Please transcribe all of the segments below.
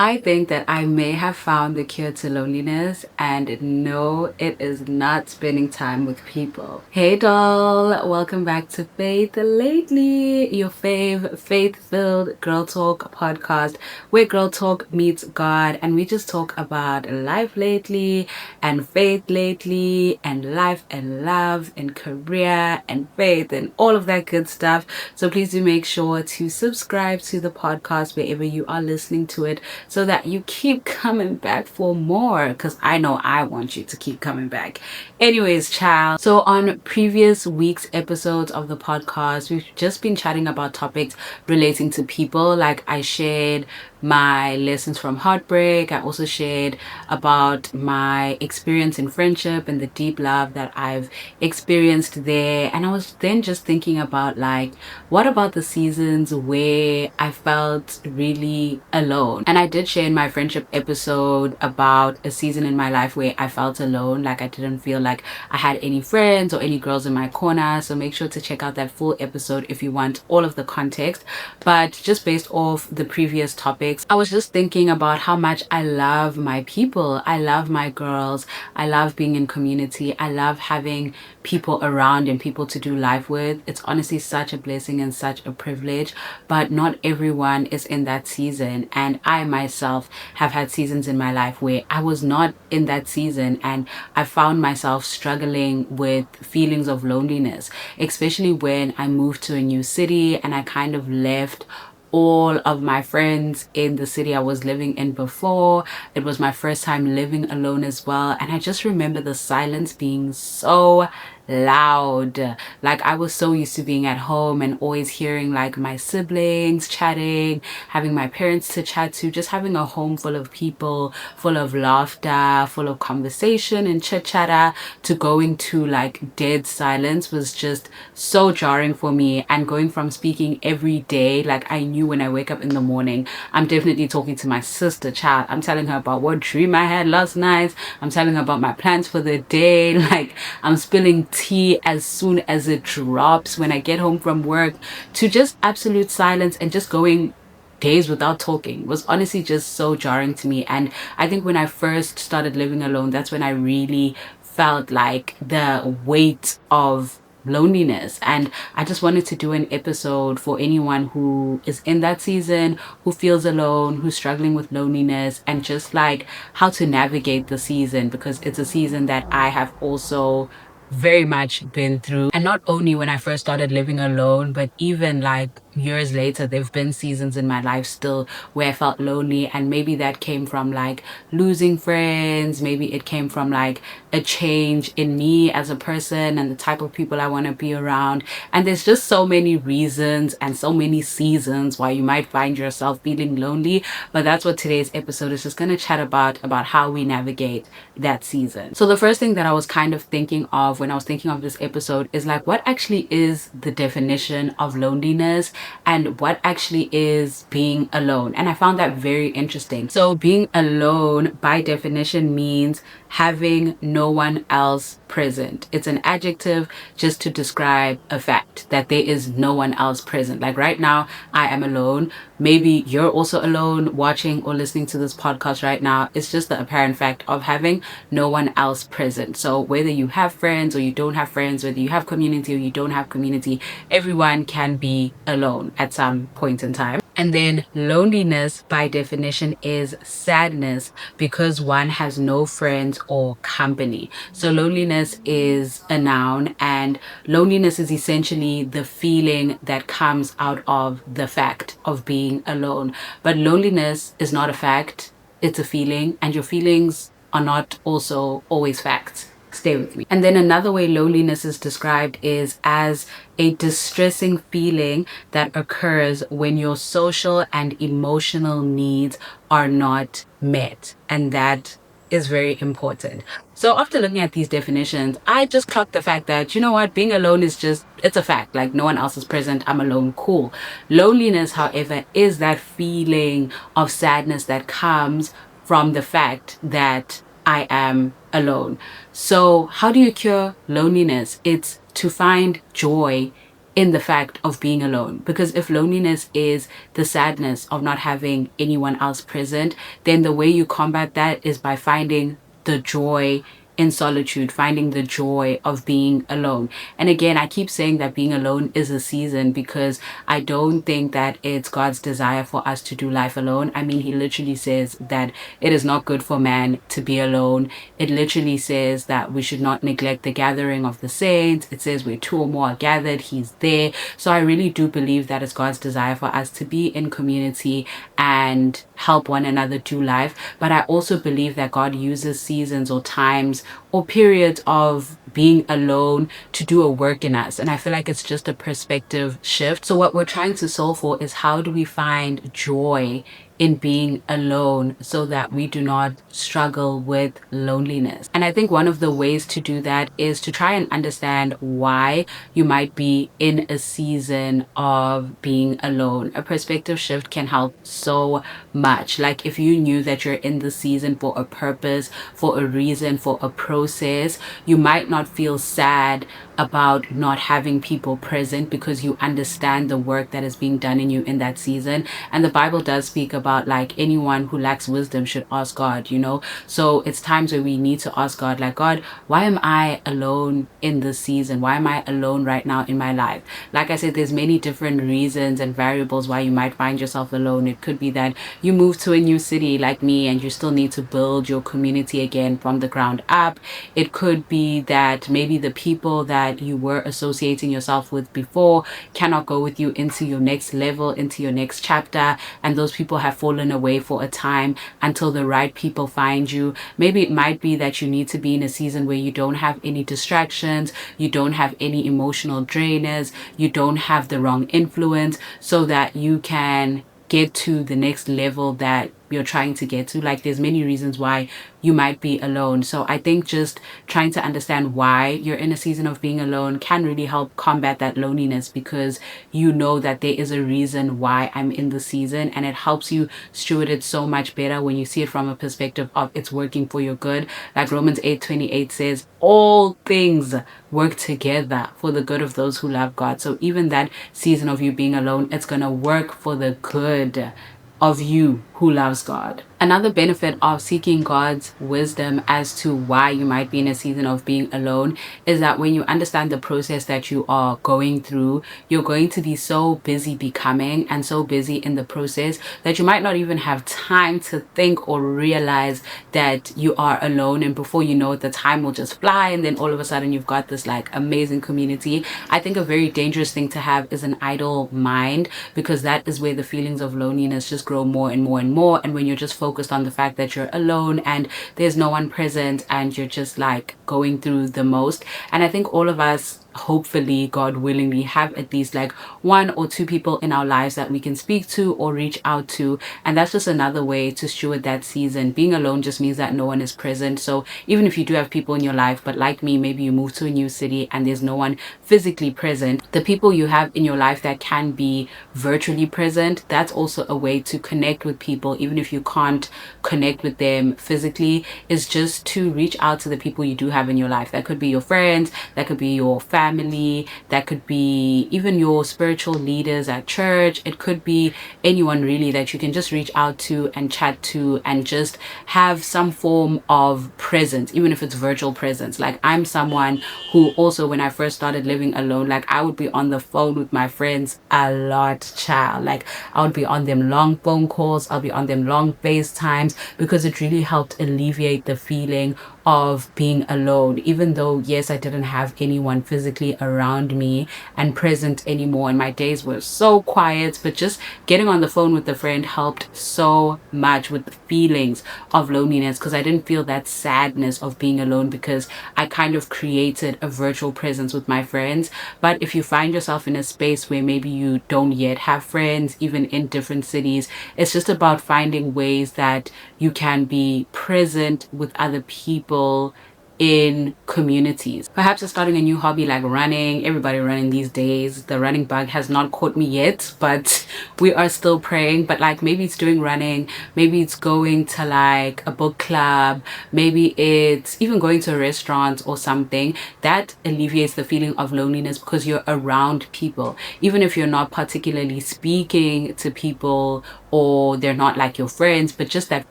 I think that I may have found the cure to loneliness, and no, it is not spending time with people. Hey doll, welcome back to Faith Lately, your faith-filled girl talk podcast where girl talk meets God, and we just talk about life lately and faith lately and life and love and career and faith and all of that good stuff. So please do make sure to subscribe to the podcast wherever you are listening to it, so that you keep coming back for more, because I know I want you to keep coming back. Anyways, child. So on previous week's episodes of the podcast, we've just been chatting about topics relating to people. Like I shared my lessons from heartbreak. I also shared about my experience in friendship and the deep love that I've experienced there. And I was then just thinking about, like, what about the seasons where I felt really alone? And I did share in my friendship episode about a season in my life where I felt alone, like I didn't feel like I had any friends or any girls in my corner. So make sure to check out that full episode if you want all of the context. But just based off the previous topics, I was just thinking about how much I love my people. I love my girls. I love being in community. I love having people around and people to do life with. It's honestly such a blessing and such a privilege, but not everyone is in that season. And I myself have had seasons in my life where I was not in that season, and I found myself struggling with feelings of loneliness, especially when I moved to a new city and I kind of left all of my friends in the city I was living in before. It was my first time living alone as well, and I just remember the silence being so loud. Like, I was so used to being at home and always hearing like my siblings chatting, having my parents to chat to, just having a home full of people, full of laughter, full of conversation and chit chatter, to going to like dead silence was just so jarring for me. And going from speaking every day, like I knew when I wake up in the morning, I'm definitely talking to my sister, child. I'm telling her about what dream I had last night. I'm telling her about my plans for the day. Like, I'm spilling tea as soon as it drops when I get home from work, to just absolute silence and just going days without talking was honestly just so jarring to me. And I think when I first started living alone, that's when I really felt like the weight of loneliness. And I just wanted to do an episode for anyone who is in that season, who feels alone, who's struggling with loneliness, and just like how to navigate the season, because it's a season that I have also very much been through. And not only when I first started living alone, but even like years later, there have been seasons in my life still where I felt lonely. And maybe that came from like losing friends, maybe it came from like a change in me as a person and the type of people I want to be around. And there's just so many reasons and so many seasons why you might find yourself feeling lonely. But that's what today's episode is just going to chat about how we navigate that season. So the first thing that I was kind of thinking of when I was thinking of this episode is like, what actually is the definition of loneliness, and what actually is being alone? And I found that very interesting. So being alone by definition means having no one else present. It's an adjective just to describe a fact, that there is no one else present. Like right now, I am alone. Maybe you're also alone watching or listening to this podcast right now. It's just the apparent fact of having no one else present. So whether you have friends or you don't have friends, whether you have community or you don't have community, everyone can be alone at some point in time. And then loneliness by definition is sadness because one has no friends or company. So loneliness is a noun, and loneliness is essentially the feeling that comes out of the fact of being alone. But loneliness is not a fact, it's a feeling, and your feelings are not also always facts. Stay with me. And then another way loneliness is described is as a distressing feeling that occurs when your social and emotional needs are not met. And that is very important. So after looking at these definitions, I just clocked the fact that, you know what, being alone is just, it's a fact. Like, no one else is present, I'm alone, cool. Loneliness, however, is that feeling of sadness that comes from the fact that I am alone. So how do you cure loneliness? It's to find joy in the fact of being alone. Because if loneliness is the sadness of not having anyone else present, then the way you combat that is by finding the joy in solitude, finding the joy of being alone. And again, I keep saying that being alone is a season because I don't think that it's God's desire for us to do life alone. I mean, He literally says that it is not good for man to be alone. It literally says that we should not neglect the gathering of the saints. It says where two or more are gathered, He's there. So I really do believe that it's God's desire for us to be in community and help one another do life. But I also believe that God uses seasons or times or periods of being alone to do a work in us. And I feel like it's just a perspective shift. So what we're trying to solve for is, how do we find joy in being alone so that we do not struggle with loneliness? And I think one of the ways to do that is to try and understand why you might be in a season of being alone. A perspective shift can help so much. Like if you knew that you're in the season for a purpose, for a reason, for a process, you might not feel sad about not having people present because you understand the work that is being done in you in that season. And the Bible does speak about like anyone who lacks wisdom should ask God, you know? So it's times where we need to ask God, like, God, why am I alone in this season? Why am I alone right now in my life? Like I said, there's many different reasons and variables why you might find yourself alone. It could be that you moved to a new city like me and you still need to build your community again from the ground up. It could be that maybe the people that you were associating yourself with before cannot go with you into your next level, into your next chapter, and those people have fallen away for a time until the right people find you. Maybe it might be that you need to be in a season where you don't have any distractions, you don't have any emotional drainers, you don't have the wrong influence, so that you can get to the next level that you're trying to get to. Like there's many reasons why you might be alone. So I think just trying to understand why you're in a season of being alone can really help combat that loneliness, because you know that there is a reason why I'm in the season, and it helps you steward it so much better when you see it from a perspective of it's working for your good. Like Romans 8:28 says, all things work together for the good of those who love God. So even that season of you being alone, it's going to work for the good of you who loves God. Another benefit of seeking God's wisdom as to why you might be in a season of being alone is that when you understand the process that you are going through, you're going to be so busy becoming and so busy in the process that you might not even have time to think or realize that you are alone. And before you know it, the time will just fly, and then all of a sudden you've got this like amazing community. I think a very dangerous thing to have is an idle mind, because that is where the feelings of loneliness just grow more and more and more. And when you're just focused on the fact that you're alone and there's no one present and you're just like going through the most. And I think all of us, hopefully, God willingly, have at least like one or two people in our lives that we can speak to or reach out to. And that's just another way to steward that season. Being alone just means that no one is present. So even if you do have people in your life, but like me, maybe you move to a new city and there's no one physically present, the people you have in your life that can be virtually present, that's also a way to connect with people, even if you can't connect with them physically, is just to reach out to the people you do have in your life. That could be your friends, that could be your family, that could be even your spiritual leaders at church. It could be anyone really that you can just reach out to and chat to and just have some form of presence, even if it's virtual presence. Like I'm someone who also, when I first started living alone, like I would be on the phone with my friends a lot, child. Like I would be on them long phone calls, I'll be on them long FaceTimes, because it really helped alleviate the feeling of being alone. Even though, yes, I didn't have anyone physically around me and present anymore, and my days were so quiet, but just getting on the phone with a friend helped so much with the feelings of loneliness, because I didn't feel that sadness of being alone, because I kind of created a virtual presence with my friends. But if you find yourself in a space where maybe you don't yet have friends, even in different cities, it's just about finding ways that you can be present with other people in communities. Perhaps it's starting a new hobby like running. Everybody running these days. The running bug has not caught me yet, but we are still praying. But like maybe it's doing running, maybe it's going to like a book club, maybe it's even going to a restaurant or something. That alleviates the feeling of loneliness because you're around people. Even if you're not particularly speaking to people or they're not like your friends, but just that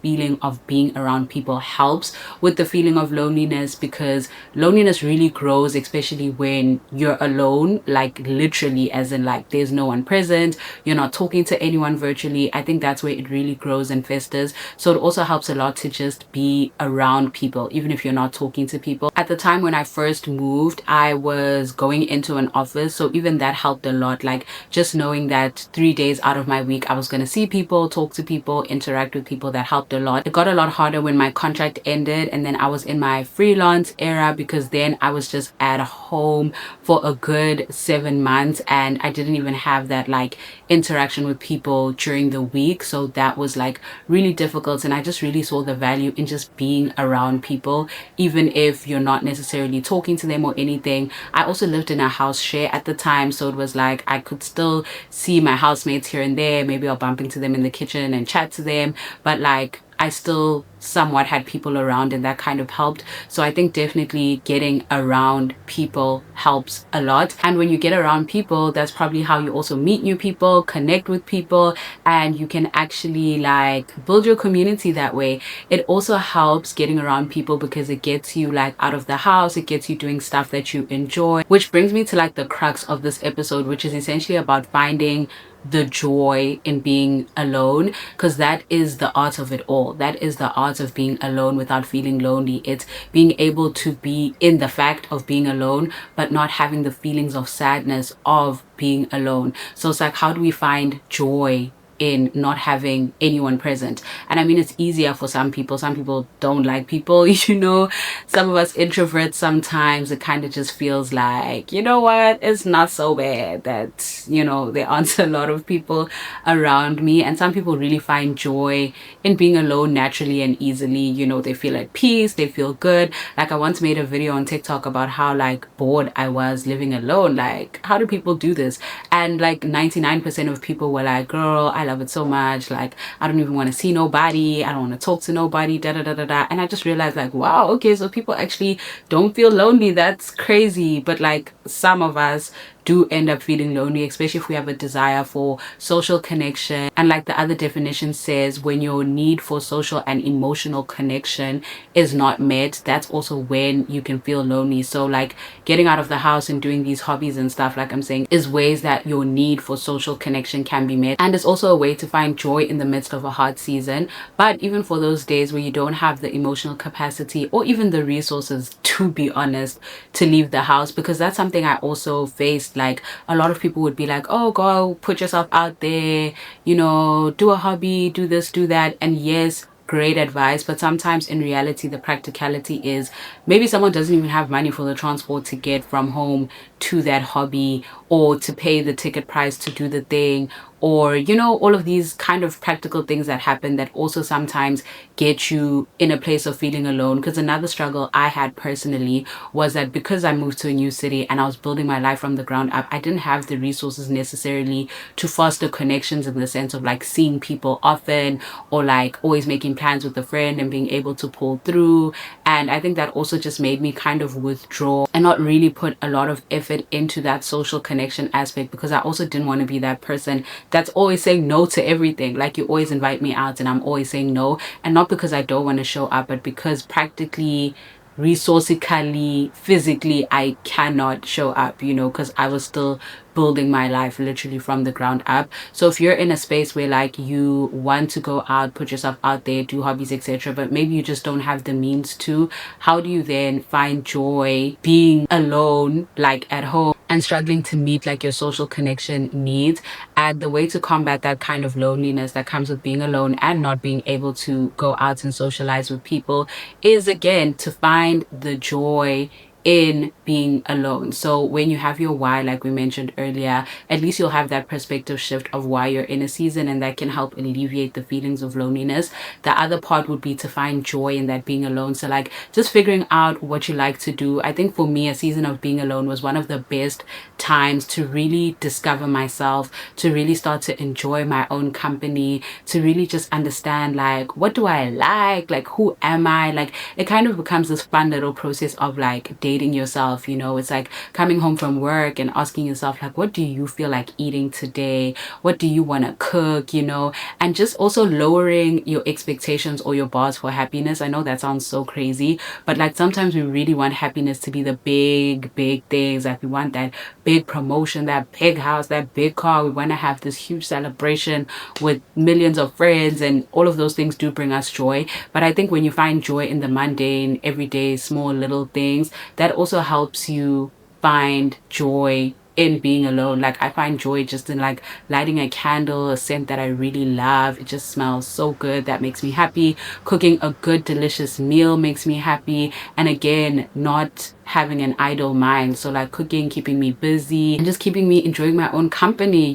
feeling of being around people helps with the feeling of loneliness, because loneliness really grows, especially when you're alone, like literally, as in like there's no one present, you're not talking to anyone virtually. I think that's where it really grows and festers. So it also helps a lot to just be around people, even if you're not talking to people. At the time when I first moved, I was going into an office, so even that helped a lot. Like just knowing that 3 days out of my week I was going to see people, talk to people, interact with people, that helped a lot. It got a lot harder when my contract ended and then I was in my freelance era, because then I was just at home for a good 7 months and I didn't even have that like interaction with people during the week. So that was like really difficult, and I just really saw the value in just being around people, even if you're not necessarily talking to them or anything. I also lived in a house share at the time, so it was like I could still see my housemates here and there. Maybe I'll bump into them in the kitchen and chat to them, but like I still somewhat had people around, and that kind of helped. So I think definitely getting around people helps a lot. And when you get around people, that's probably how you also meet new people, connect with people, and you can actually like build your community that way. It also helps getting around people because it gets you like out of the house, it gets you doing stuff that you enjoy, which brings me to like the crux of this episode, which is essentially about finding the joy in being alone, because that is the art of it all. That is the art of being alone without feeling lonely. It's being able to be in the fact of being alone but not having the feelings of sadness of being alone. So it's like, how do we find joy in not having anyone present? And I mean, it's easier for some people. Some people don't like people, some of us introverts, sometimes it kind of just feels like, you know what, it's not so bad that there aren't a lot of people around me. And some people really find joy in being alone naturally and easily. They feel at peace, they feel good. Like I once made a video on TikTok about how like bored I was living alone. Like, how do people do this? And like 99% of people were like, girl, I love it so much. Like, I don't even want to see nobody, I don't want to talk to nobody, da da da da da. And I just realized like, wow, okay, so people actually don't feel lonely. That's crazy. But like some of us do end up feeling lonely, especially if we have a desire for social connection. And like the other definition says, when your need for social and emotional connection is not met, that's also when you can feel lonely. So like getting out of the house and doing these hobbies and stuff, like I'm saying, is ways that your need for social connection can be met. And it's also a way to find joy in the midst of a hard season. But even for those days where you don't have the emotional capacity or even the resources, to be honest, to leave the house, because that's something I also faced. Like a lot of people would be like, oh, go put yourself out there, do a hobby, do this, do that. And yes, great advice, but sometimes in reality the practicality is maybe someone doesn't even have money for the transport to get from home to that hobby, or to pay the ticket price to do the thing, or all of these kind of practical things that happen that also sometimes get you in a place of feeling alone. Because another struggle I had personally was that because I moved to a new city and I was building my life from the ground up, I didn't have the resources necessarily to foster connections in the sense of like seeing people often, or like always making plans with a friend and being able to pull through. And I think that also just made me kind of withdraw and not really put a lot of effort into that social connection aspect, because I also didn't want to be that person that's always saying no to everything. Like, you always invite me out and I'm always saying no, and not because I don't want to show up, but because practically, resourcically, physically, I cannot show up, because I was still building my life literally from the ground up. So if you're in a space where like you want to go out, put yourself out there, do hobbies, etc., but maybe you just don't have the means to, how do you then find joy being alone, like at home, and struggling to meet like your social connection needs? And the way to combat that kind of loneliness that comes with being alone and not being able to go out and socialize with people is, again, to find the joy in being alone. So when you have your why, like we mentioned earlier, at least you'll have that perspective shift of why you're in a season, and that can help alleviate the feelings of loneliness. The other part would be to find joy in that being alone. So like just figuring out what you like to do. I think for me, a season of being alone was one of the best times to really discover myself, to really start to enjoy my own company, to really just understand like, what do I like, who am I, like it kind of becomes this fun little process of like dating yourself. It's like coming home from work and asking yourself like, what do you feel like eating today, what do you want to cook, and just also lowering your expectations or your bars for happiness. I know that sounds so crazy, but like sometimes we really want happiness to be the big things. Like we want that big promotion, that big house, that big car. We want to have this huge celebration with millions of friends, and all of those things do bring us joy. But I think when you find joy in the mundane, everyday, small little things, that also helps you find joy in being alone. Like I find joy just in like lighting a candle, a scent that I really love. It just smells so good. That makes me happy. Cooking a good, delicious meal makes me happy. And again, not having an idle mind. So like cooking, keeping me busy and just keeping me enjoying my own company,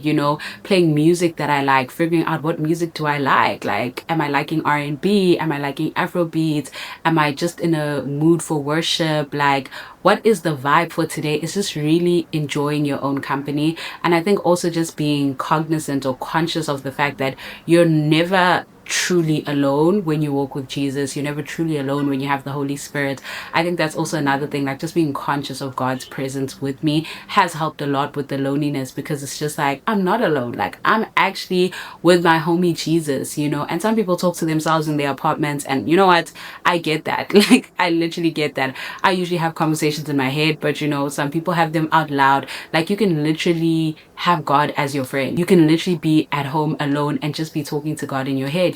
playing music that I like, figuring out what music do I like. Like, am I liking R&B? Am I liking Afro beats? Am I just in a mood for worship? Like, what is the vibe for today? It's just really enjoying your own company. And I think also just being cognizant or conscious of the fact that you're never truly alone when you walk with Jesus. You're never truly alone when you have the Holy Spirit. I think that's also another thing, like just being conscious of God's presence with me has helped a lot with the loneliness, because it's just like, I'm not alone. Like I'm actually with my homie Jesus, and some people talk to themselves in their apartments, and you know what? I get that. Like I literally get that. I usually have conversations in my head, but some people have them out loud. Like you can literally have God as your friend. You can literally be at home alone and just be talking to God in your head,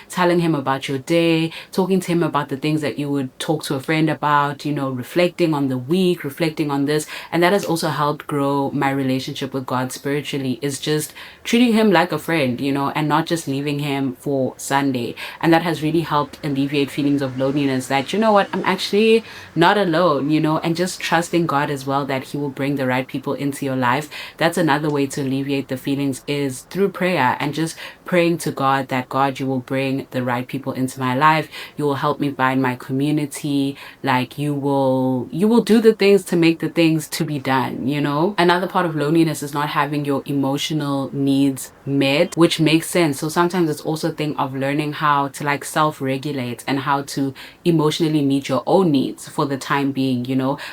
telling him about your day, talking to him about the things that you would talk to a friend about, reflecting on the week, reflecting on this. And that has also helped grow my relationship with God spiritually, is just treating him like a friend, and not just leaving him for Sunday. And that has really helped alleviate feelings of loneliness, that, you know what, I'm actually not alone, and just trusting God as well, that he will bring the right people into your life. That's another way to alleviate the feelings, is through prayer, and just praying to God that, God, you will bring the right people into my life. You will help me find my community. Like you will do the things to make the things to be done, Another part of loneliness is not having your emotional needs met, which makes sense. So sometimes it's also a thing of learning how to like self-regulate and how to emotionally meet your own needs for the time being,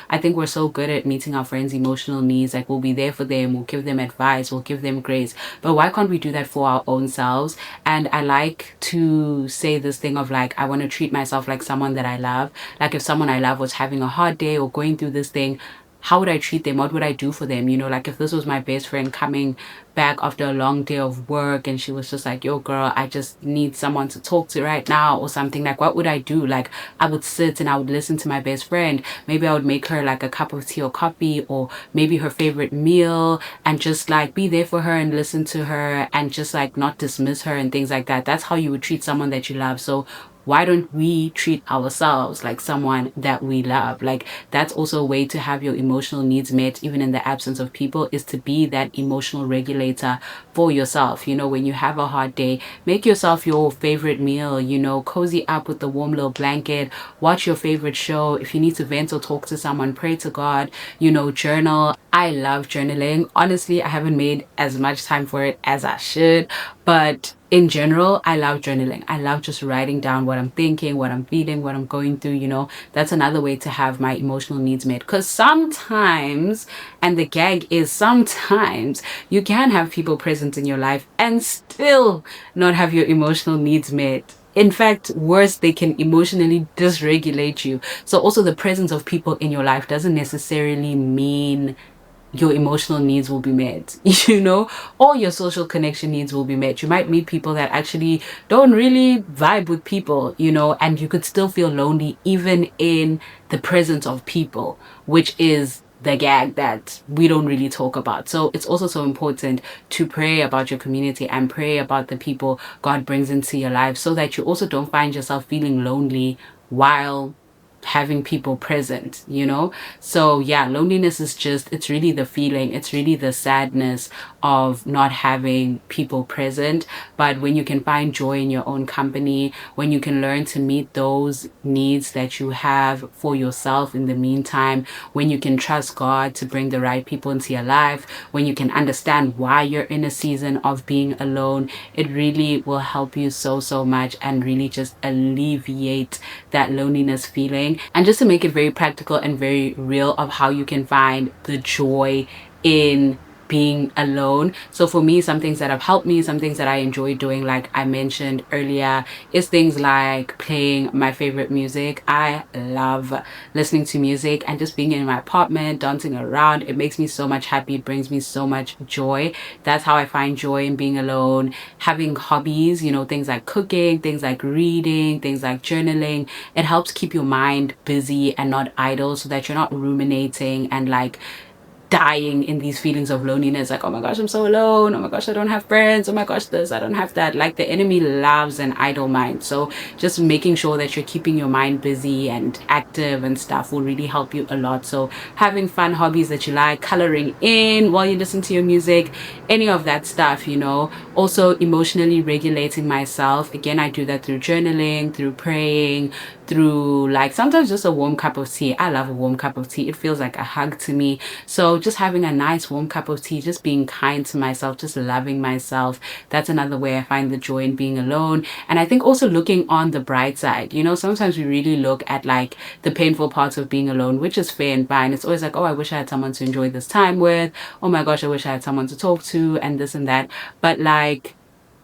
I think we're so good at meeting our friends' emotional needs. Like we'll be there for them, we'll give them advice, we'll give them grace. But why can't we do that for our own selves? And I like to say this thing of like, I want to treat myself like someone that I love. Like if someone I love was having a hard day or going through this thing, how would I treat them? What would I do for them? Like if this was my best friend coming back after a long day of work and she was just like, yo girl, I just need someone to talk to right now or something, like what would I do? Like I would sit and I would listen to my best friend. Maybe I would make her like a cup of tea or coffee, or maybe her favorite meal, and just like be there for her and listen to her and just like not dismiss her and things like that. That's how you would treat someone that you love. So why don't we treat ourselves like someone that we love? Like that's also a way to have your emotional needs met even in the absence of people, is to be that emotional regulator for yourself. When you have a hard day, make yourself your favorite meal, cozy up with the warm little blanket, watch your favorite show. If you need to vent or talk to someone, pray to God, journal. I love journaling. Honestly, I haven't made as much time for it as I should, but in general, I love journaling. I love just writing down what I'm thinking, what I'm feeling, what I'm going through, That's another way to have my emotional needs met. Because sometimes, and the gag is sometimes, you can have people present in your life and still not have your emotional needs met. In fact, worse, they can emotionally dysregulate you. So also the presence of people in your life doesn't necessarily mean your emotional needs will be met, or your social connection needs will be met. You might meet people that actually don't really vibe with people, and you could still feel lonely even in the presence of people, which is the gag that we don't really talk about. So it's also so important to pray about your community and pray about the people God brings into your life, so that you also don't find yourself feeling lonely while having people present, you know? So yeah, loneliness is just, it's really the feeling, it's really the sadness of not having people present. But when you can find joy in your own company, when you can learn to meet those needs that you have for yourself in the meantime, when you can trust God to bring the right people into your life, when you can understand why you're in a season of being alone, it really will help you so, so much and really just alleviate that loneliness feeling. And just to make it very practical and very real of how you can find the joy in being alone. So for me, some things that have helped me, some things that I enjoy doing, like I mentioned earlier, is things like playing my favorite music. I love listening to music and just being in my apartment, dancing around. It makes me so much happy. It brings me so much joy. That's how I find joy in being alone. Having hobbies, you know, things like cooking, things like reading, things like journaling. It helps keep your mind busy and not idle so that you're not ruminating and like dying in these feelings of loneliness, like, oh my gosh, I'm so alone, oh my gosh, I don't have friends, oh my gosh, this, I don't have that. Like, the enemy loves an idle mind. So just making sure that you're keeping your mind busy and active and stuff will really help you a lot. So having fun hobbies that you like, coloring in while you listen to your music, any of that stuff, you know. Also emotionally regulating myself, again, I do that through journaling, through praying, through like sometimes just a warm cup of tea. I love a warm cup of tea. It feels like a hug to me. So just having a nice warm cup of tea, just being kind to myself, just loving myself. That's another way I find the joy in being alone. And I think also looking on the bright side, you know, sometimes we really look at like the painful parts of being alone, which is fair and fine. It's always like, oh, I wish I had someone to enjoy this time with. Oh my gosh, I wish I had someone to talk to and this and that. But like,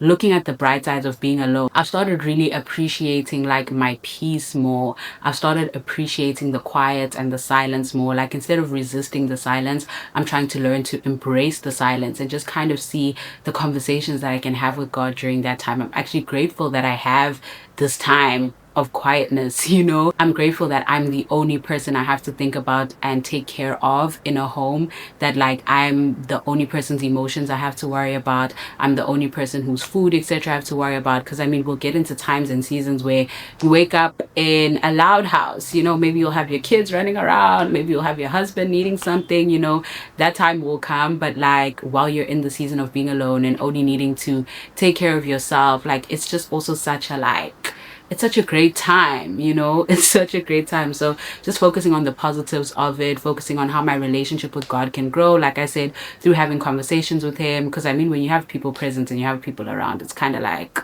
looking at the bright sides of being alone, I've started really appreciating like my peace more. I've started appreciating the quiet and the silence more. Like, instead of resisting the silence, I'm trying to learn to embrace the silence and just kind of see the conversations that I can have with God during that time. I'm actually grateful that I have this time of quietness, you know. I'm grateful that I'm the only person I have to think about and take care of in a home, that like I'm the only person's emotions I have to worry about. I'm the only person whose food, etc., I have to worry about. Because I mean, we'll get into times and seasons where you wake up in a loud house, you know, maybe you'll have your kids running around, maybe you'll have your husband needing something, you know. That time will come. But like, while you're in the season of being alone and only needing to take care of yourself, like, it's just also such a like, it's such a great time, you know. It's such a great time. So just focusing on the positives of it, focusing on how my relationship with God can grow, like I said, through having conversations with him. Because I mean, when you have people present and you have people around, it's kind of like,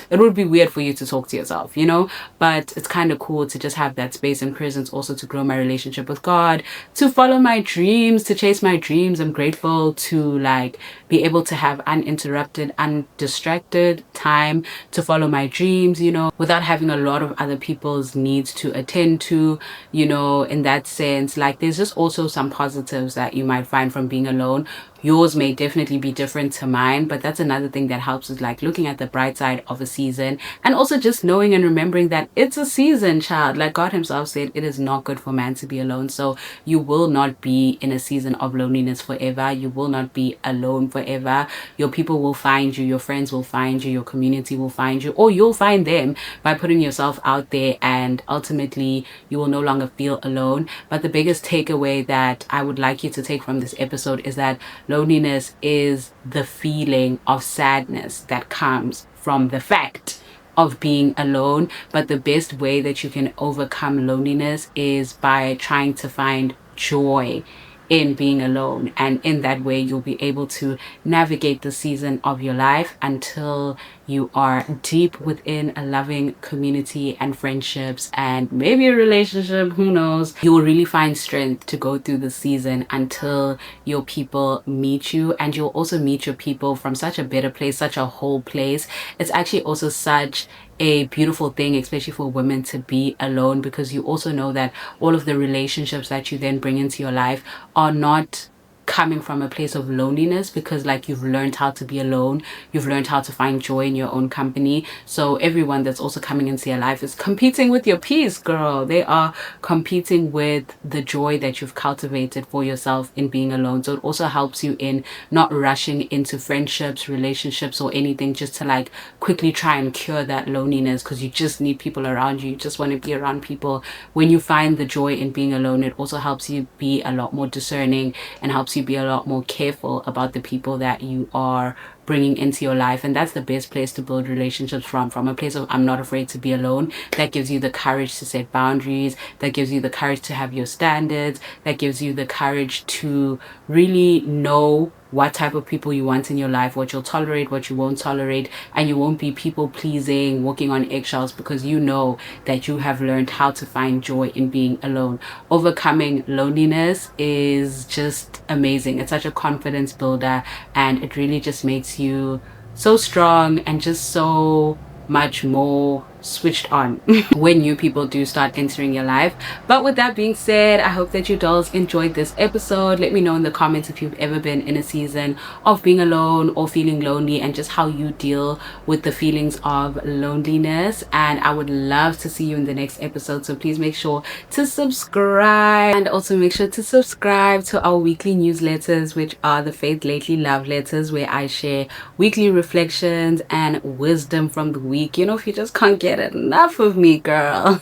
it would be weird for you to talk to yourself, you know. But it's kind of cool to just have that space and presence, also to grow my relationship with God, to follow my dreams, to chase my dreams. I'm grateful to like be able to have uninterrupted, undistracted time to follow my dreams, you know, without having a lot of other people's needs to attend to, you know. In that sense, like, there's just also some positives that you might find from being alone. Yours may definitely be different to mine, but that's another thing that helps, is like looking at the bright side of a season, and also just knowing and remembering that it's a season, child. Like God himself said, it is not good for man to be alone. So you will not be in a season of loneliness forever. You will not be alone forever. Your people will find you, your friends will find you, your community will find you, or you'll find them by putting yourself out there, and ultimately you will no longer feel alone. But the biggest takeaway that I would like you to take from this episode is that loneliness is the feeling of sadness that comes from the fact of being alone. But the best way that you can overcome loneliness is by trying to find joy in being alone. And in that way, you'll be able to navigate the season of your life until you are deep within a loving community and friendships and maybe a relationship, who knows. You will really find strength to go through the season until your people meet you. And you'll also meet your people from such a better place, such a whole place. It's actually also such a beautiful thing, especially for women, to be alone, because you also know that all of the relationships that you then bring into your life are not coming from a place of loneliness, because like you've learned how to be alone, you've learned how to find joy in your own company. So everyone that's also coming into your life is competing with your peace, girl. They are competing with the joy that you've cultivated for yourself in being alone. So it also helps you in not rushing into friendships, relationships, or anything just to like quickly try and cure that loneliness, because you just need people around you. You just want to be around people. When you find the joy in being alone, it also helps you be a lot more discerning and helps you be a lot more careful about the people that you are bringing into your life. And that's the best place to build relationships from a place of I'm not afraid to be alone. That gives you the courage to set boundaries, that gives you the courage to have your standards, that gives you the courage to really know what type of people you want in your life, what you'll tolerate, what you won't tolerate, and you won't be people pleasing, walking on eggshells, because you know that you have learned how to find joy in being alone. Overcoming loneliness is just amazing. It's such a confidence builder, and it really just makes you so strong and just so much more switched on when new people do start entering your life. But with that being said, I hope that you dolls enjoyed this episode. Let me know in the comments if you've ever been in a season of being alone or feeling lonely, and just how you deal with the feelings of loneliness. And I would love to see you in the next episode, so please make sure to subscribe, and also make sure to subscribe to our weekly newsletters, which are the Faith Lately Love Letters, where I share weekly reflections and wisdom from the week. You know, if you just can't get enough of me, girl.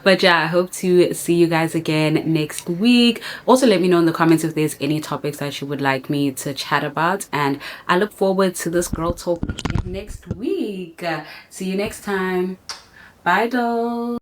But yeah, I hope to see you guys again next week. Also, let me know in the comments if there's any topics that you would like me to chat about, and I look forward to this girl talk next week. See you next time. Bye, doll.